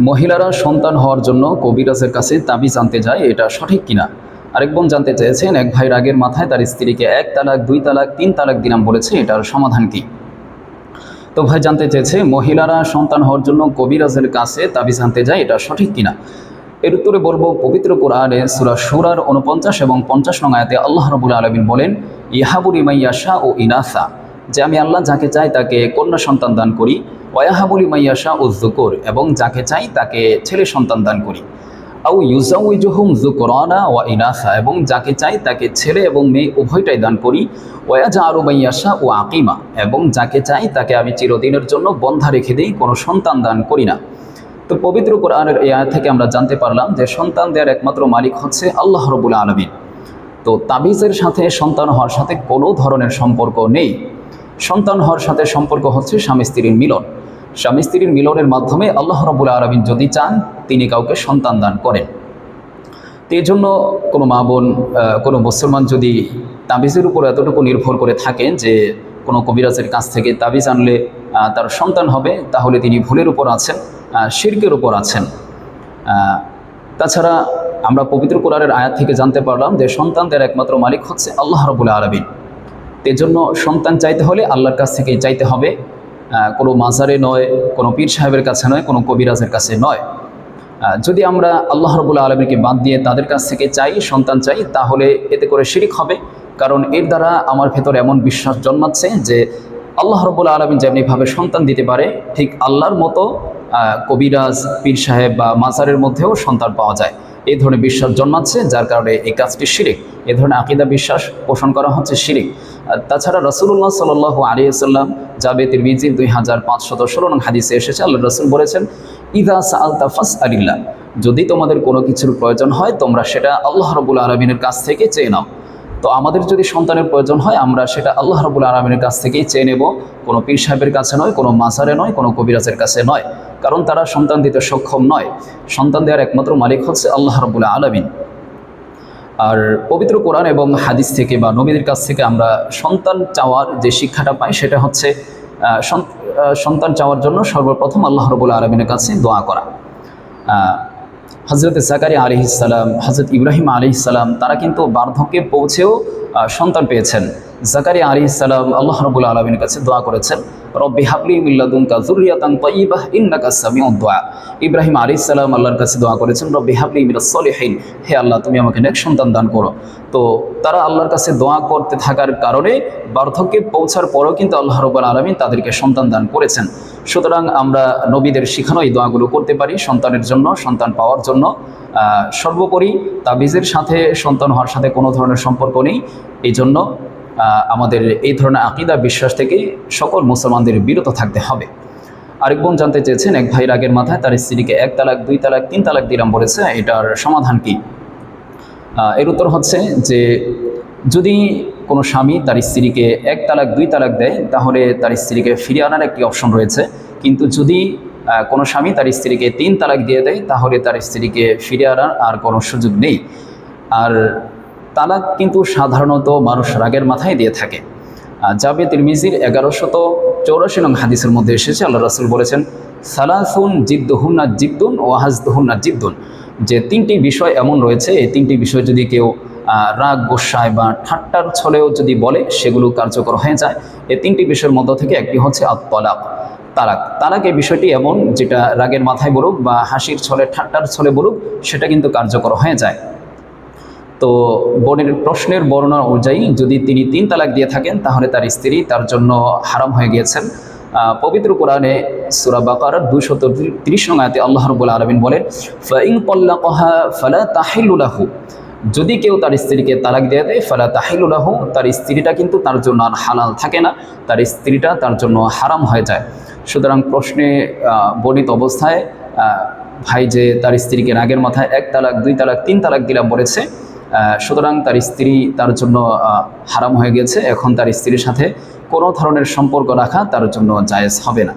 মহিলারা সন্তান হওয়ার জন্য কবিরাজের কাছে তাবিজ আনতে যায়, এটা সঠিক কিনা। আরেক বোন জানতে চেয়েছেন, এক ভাই রাগের মাথায় তার স্ত্রীকে 1 তালাক 2 তালাক 3 তালাক দিলাম বলেছে, এটার সমাধান কি। তো ভাই জানতে চেয়েছে মহিলারা সন্তান হওয়ার জন্য কবিরাজের কাছে তাবিজ আনতে যায়, এটা সঠিক কিনা। এর উত্তরে বলবো, পবিত্র কোরআনে সূরা শুরার 49 এবং 50 নং আয়াতে আল্লাহ রাব্বুল আলামিন বলেন, ইয়াহাবু লিমান ইয়াশা ও ইনাসা, যে আমি আল্লাহ যাকে চাই তাকে কন্যা সন্তান দান করি, ওয়াহাবু লিমান ইয়াশা ও যুকুর, এবং যাকে চাই তাকে ছেলে সন্তান দান করি, আও ইউজাউইজুহুম যুকরানা ওয়া ইনাসা, এবং যাকে চাই তাকে ছেলে এবং মেয়ে উভয়টাই দান করি, ওয়াজালু মান ইয়াশা ও আকিমা, এবং যাকে চাই তাকে আমি চিরদিনের জন্য বন্ধা রেখে দিই, কোনো সন্তান দান করি না। তো পবিত্র কোরআনের এই আয়াত থেকে আমরা জানতে পারলাম যে সন্তান দেওয়ার একমাত্র মালিক হচ্ছে আল্লাহ রাব্বুল আলামিন। তো তাবিজের সাথে সন্তান হওয়ার সাথে কোনো ধরনের সম্পর্ক নেই। সন্তান হওয়ার সাথে সম্পর্ক হচ্ছে স্বামী স্ত্রীর মিলন। স্বামী স্ত্রীর মিলনের মাধ্যমে আল্লাহ রাব্বুল আলামিন যদি চান তিনি কাউকে সন্তান দান করেন। তো এই জন্য কোনো মা বোন, কোনো মুসলমান যদি তাবিজের উপর এতটুকু নির্ভর করে থাকেন যে কোনো কবিরাজের কাছ থেকে তাবিজ আনলে তার সন্তান হবে, তাহলে তিনি ভুলের উপর আছেন, শিরকের উপর আছেন। তাছাড়া আমরা পবিত্র কোরআনের আয়াত থেকে জানতে পারলাম যে সন্তানদের একমাত্র মালিক হচ্ছে আল্লাহ রাব্বুল আলামিন। এই জন্য সন্তান চাইতে হলে আল্লাহর কাছ থেকেই চাইতে হবে, কোনো মাজারে নয়, কোনো পীর সাহেবের কাছে নয়, কোনো কবিরাজের কাছে নয়। যদি আমরা আল্লাহ রাব্বুল আলামিনকে বাদ দিয়ে তাদের কাছ থেকে চাই, সন্তান চাই, তাহলে এতে করে শিরক হবে। কারণ এর দ্বারা আমার ভেতরে এমন বিশ্বাস জন্মাচ্ছে যে আল্লাহ রাব্বুল আলামিন যেমনিভাবে সন্তান দিতে পারে, ঠিক আল্লাহর মতো কবিরাজ, পীর সাহেব বা মাজারের মধ্যেও সন্তান পাওয়া যায়। এই ধরনের বিশ্বাস জন্মাচ্ছে, যার কারণে এই কাজটি শিরক। এই ধরনের আকীদা বিশ্বাস পোষণ করা হচ্ছে শিরক। তাছাড়া রাসূলুল্লাহ সাল্লাল্লাহু আলাইহি ওয়াসাল্লাম জাবে তিরমিজির 2516 নং হাদিসে এসেছে, আল্লাহ রাসূল বলেছেন, ইযা সাআলতা ফাসআলিল্লাহ, যদি তোমাদের কোনো কিছুর প্রয়োজন হয় তোমরা সেটা আল্লাহ রাব্বুল আলামিনের কাছ থেকে চেয়ে নাও। তো আমাদের যদি সন্তানের প্রয়োজন হয় আমরা সেটা আল্লাহ রাব্বুল আলামিনের কাছ থেকেই চেয়ে নেব, কোনো পীর সাহেবের কাছে নয়, কোনো মাজারে নয়, কোনো কবিরাজের কাছে নয়। কারণ তারা সন্তান দিতে সক্ষম নয়। সন্তান দেওয়ার একমাত্র মালিক হচ্ছে আল্লাহ রাব্বুল আলামিন। আর পবিত্র কোরআন এবং হাদিস থেকে বা নবীদের কাছ থেকে আমরা সন্তান চাওয়ার যে শিক্ষাটা পাই সেটা হচ্ছে সন্তান চাওয়ার জন্য সর্বপ্রথম আল্লাহ রাব্বুল আলামিনের কাছে দোয়া করা। হযরত জাকারিয়া আলাইহিস সালাম, হযরত ইব্রাহিম আলাইহিস সালাম, তারা কিন্তু বার্ধক্যে পৌঁছেও সন্তান পেয়েছেন। জাকারিয়া আলাইহিস সালাম আল্লাহ রাব্বুল আলামিনের কাছে দোয়া করেছেন, রব্বি হাবলি মিন লাদুনকা যুররিয়াতান তাইয়্যিবাহ ইন্নাকা সামিউদ দুআ। ইব্রাহিম আলাইহিস সালাম আল্লাহর কাছে দোয়া করেছেন, রব্বি হাবলি মিনাস সলিহিন, হে আল্লাহ তুমি আমাকে নেক সন্তান দান করো। তো তারা আল্লাহর কাছে দোয়া করতে থাকার কারণে বার্ধক্যে পৌঁছার পরেও কিন্তু আল্লাহ রাব্বুল আলামিন তাদেরকে সন্তান দান করেছেন। সুতরাং আমরা নবীদের শিখানো এই দোয়াগুলো করতে পারি সন্তানের জন্য, সন্তান পাওয়ার জন্য। সর্বোপরি তাবিজের সাথে সন্তান হওয়ার সাথে কোনো ধরনের সম্পর্ক নেই। এই জন্য আমাদের এই ধরনের আকীদা বিশ্বাস থেকে সকল মুসলমানদের বিরত থাকতে হবে। আরেক বোন জানতে চেয়েছেন, এক ভাই রাগের মাথায় তার স্ত্রীকে 1 তালাক 2 তালাক 3 তালাক দিলাম বলেছে, এটার সমাধান কি। এর উত্তর হচ্ছে যে যদি কোনো স্বামী তার স্ত্রীকে 1 তালাক 2 তালাক দেয় তাহলে তার স্ত্রীকে ফিরিয়ে আনার একটি অপশন রয়েছে। কিন্তু যদি কোনো স্বামী তার স্ত্রীকে 3 তালাক দিয়ে দেয় তাহলে তার স্ত্রীকে ফিরিয়ে আনার আর কোনো সুযোগ নেই। আর তালাক কিন্তু সাধারণত মানুষ রাগের মাথায় দিয়ে থাকে। জাবে তিরমিজির 1184 নং হাদিসের মধ্যে এসেছে, আল্লাহ রাসূল বলেছেন, সালাসুন জিদ্দুহুন্না জিদ্দুন ওয়া হাজদুহুন্না জিদ্দুন, যে 3টি বিষয় এমন রয়েছে, এই 3টি বিষয় যদি কেউ রাগ, গোসায় বা ঠাট্টার ছলেও যদি বলে সেগুলো কার্যকর হয়ে যায়। এই 3টি বিষয়ের মধ্য থেকে একটি হচ্ছে আত-তালাক, তালাক। তালাক এই বিষয়টি এমন, যেটা রাগের মাথায় বলুক বা হাসির ছলে, ঠাট্টার ছলে বলুক, সেটা কিন্তু কার্যকর হয়ে যায়। তো বোনের প্রশ্নের বর্ণনা অনুযায়ী যদি তিনি 3 তালাক দিয়ে থাকেন তাহলে তার স্ত্রী তার জন্য হারাম হয়ে গিয়েছেন। পবিত্র কোরআনে সূরা বাকারার 230 নং আয়াতে আল্লাহ রাব্বুল আলামিন বলেন, ফাইন তাল্লাকাহা ফালা তাহিল্লু লাহু, যদি কেউ তার স্ত্রীকে তালাক দিয়ে দেয়, ফালা তাহিল্লু লাহু, তার স্ত্রীটা কিন্তু তার জন্য আর হালাল থাকে না, তার স্ত্রীটা তার জন্য হারাম হয়ে যায়। সুতরাং প্রশ্নে বর্ণিত অবস্থায় ভাই যে তার স্ত্রীকে রাগের মাথায় 1 তালাক 2 তালাক 3 তালাক দিলাম বলেছে, সুতরাং তার স্ত্রী তার জন্য হারাম হয়ে গেছে। এখন তার স্ত্রীর সাথে কোনো ধরনের সম্পর্ক রাখা তার জন্য জায়েজ হবে না।